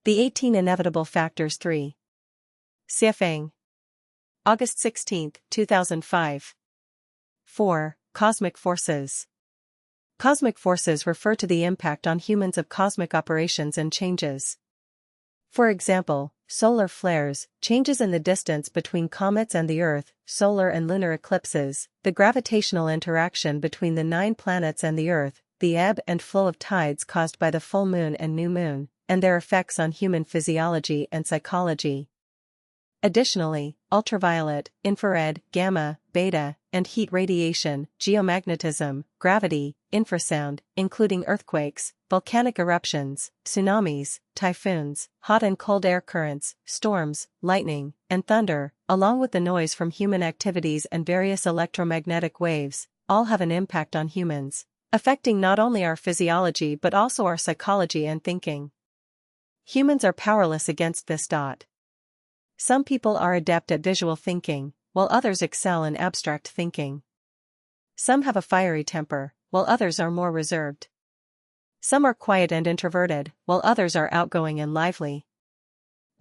The 18 Inevitable Factors 3. Xiafeng. August 16, 2005. 4. Cosmic Forces. Cosmic forces refer to the impact on humans of cosmic operations and changes. For example, solar flares, changes in the distance between comets and the Earth, solar and lunar eclipses, the gravitational interaction between the 9 planets and the Earth, the ebb and flow of tides caused by the full moon and new moon, and their effects on human physiology and psychology. Additionally, ultraviolet, infrared, gamma, beta, and heat radiation, geomagnetism, gravity, infrasound, including earthquakes, volcanic eruptions, tsunamis, typhoons, hot and cold air currents, storms, lightning, and thunder, along with the noise from human activities and various electromagnetic waves, all have an impact on humans, affecting not only our physiology but also our psychology and thinking. Humans are powerless against this. Some people are adept at visual thinking, while others excel in abstract thinking. Some have a fiery temper, while others are more reserved. Some are quiet and introverted, while others are outgoing and lively.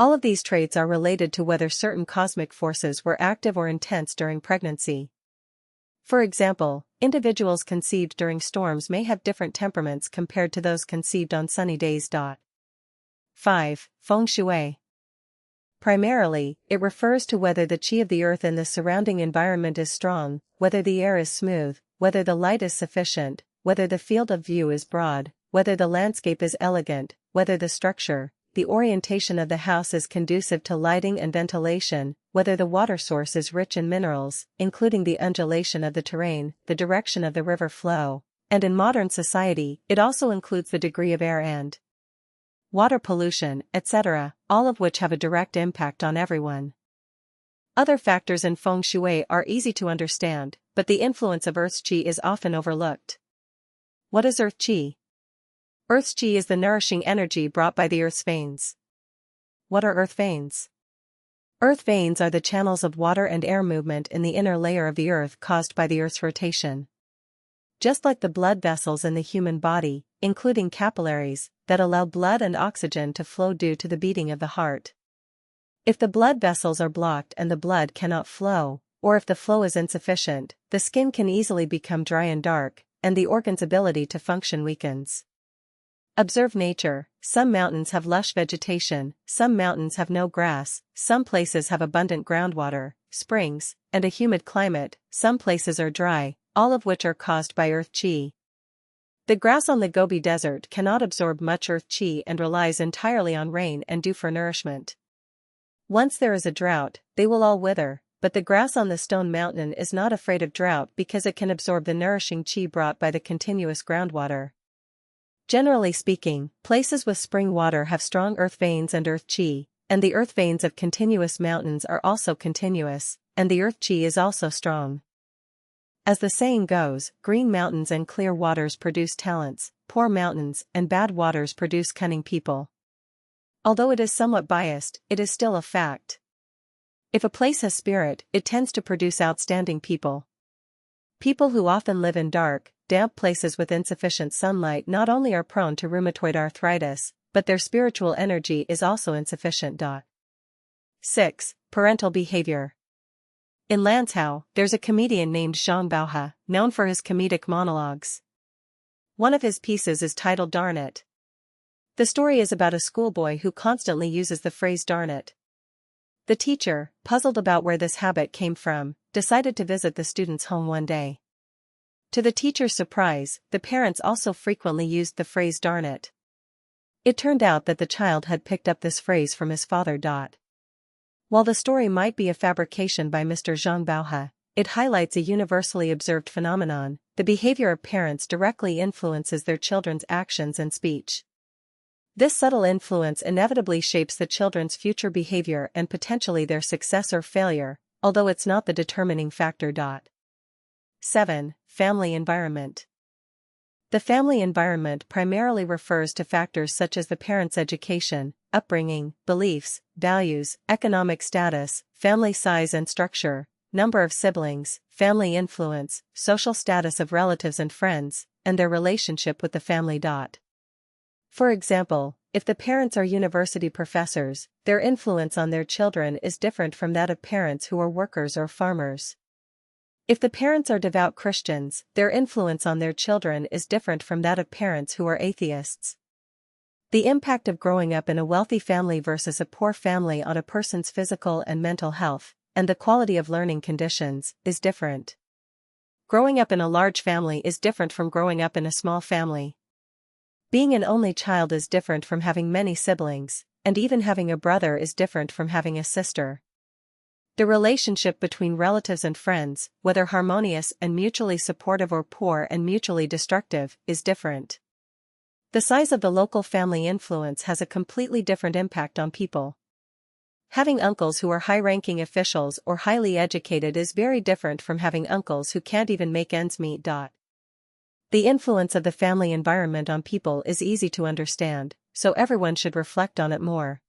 All of these traits are related to whether certain cosmic forces were active or intense during pregnancy. For example, individuals conceived during storms may have different temperaments compared to those conceived on sunny days. 5. Feng Shui. Primarily, it refers to whether the qi of the earth in the surrounding environment is strong, whether the air is smooth, whether the light is sufficient, whether the field of view is broad, whether the landscape is elegant, whether the structure, the orientation of the house is conducive to lighting and ventilation, whether the water source is rich in minerals, including the undulation of the terrain, the direction of the river flow, and in modern society, it also includes the degree of air and water pollution, etc., all of which have a direct impact on everyone. Other factors in feng shui are easy to understand, but the influence of Earth's qi is often overlooked. What is Earth qi? Earth's qi is the nourishing energy brought by the Earth's veins. What are Earth veins? Earth veins are the channels of water and air movement in the inner layer of the Earth caused by the Earth's rotation. Just like the blood vessels in the human body, including capillaries, that allow blood and oxygen to flow due to the beating of the heart. If the blood vessels are blocked and the blood cannot flow, or if the flow is insufficient, the skin can easily become dry and dark, and the organ's ability to function weakens. Observe nature. Some mountains have lush vegetation, some mountains have no grass, some places have abundant groundwater, springs, and a humid climate, some places are dry, all of which are caused by Earth qi. The grass on the Gobi Desert cannot absorb much Earth qi and relies entirely on rain and dew for nourishment. Once there is a drought, they will all wither, but the grass on the Stone Mountain is not afraid of drought because it can absorb the nourishing qi brought by the continuous groundwater. Generally speaking, places with spring water have strong earth veins and Earth qi, and the earth veins of continuous mountains are also continuous, and the Earth qi is also strong. As the saying goes, green mountains and clear waters produce talents, poor mountains and bad waters produce cunning people. Although it is somewhat biased, it is still a fact. If a place has spirit, it tends to produce outstanding people. People who often live in dark, damp places with insufficient sunlight not only are prone to rheumatoid arthritis, but their spiritual energy is also insufficient. 6. Parental behavior. In Lanzhou, there's a comedian named Zhang Baohe, known for his comedic monologues. One of his pieces is titled Darn It. The story is about a schoolboy who constantly uses the phrase darn it. The teacher, puzzled about where this habit came from, decided to visit the student's home one day. To the teacher's surprise, the parents also frequently used the phrase darn it. It turned out that the child had picked up this phrase from his father. While the story might be a fabrication by Mr. Zhang Baohe, it highlights a universally observed phenomenon: the behavior of parents directly influences their children's actions and speech. This subtle influence inevitably shapes the children's future behavior and potentially their success or failure, although it's not the determining factor. 7. Family environment. The family environment primarily refers to factors such as the parent's education, upbringing, beliefs, values, economic status, family size and structure, number of siblings, family influence, social status of relatives and friends, and their relationship with the family. For example, If the parents are university professors, their influence on their children is different from that of parents who are workers or farmers. If the parents are devout Christians, their influence on their children is different from that of parents who are atheists. The impact of growing up in a wealthy family versus a poor family on a person's physical and mental health, and the quality of learning conditions, is different. Growing up in a large family is different from growing up in a small family. Being an only child is different from having many siblings, and even having a brother is different from having a sister. The relationship between relatives and friends, whether harmonious and mutually supportive or poor and mutually destructive, is different. The size of the local family influence has a completely different impact on people. Having uncles who are high-ranking officials or highly educated is very different from having uncles who can't even make ends meet. The influence of the family environment on people is easy to understand, so everyone should reflect on it more.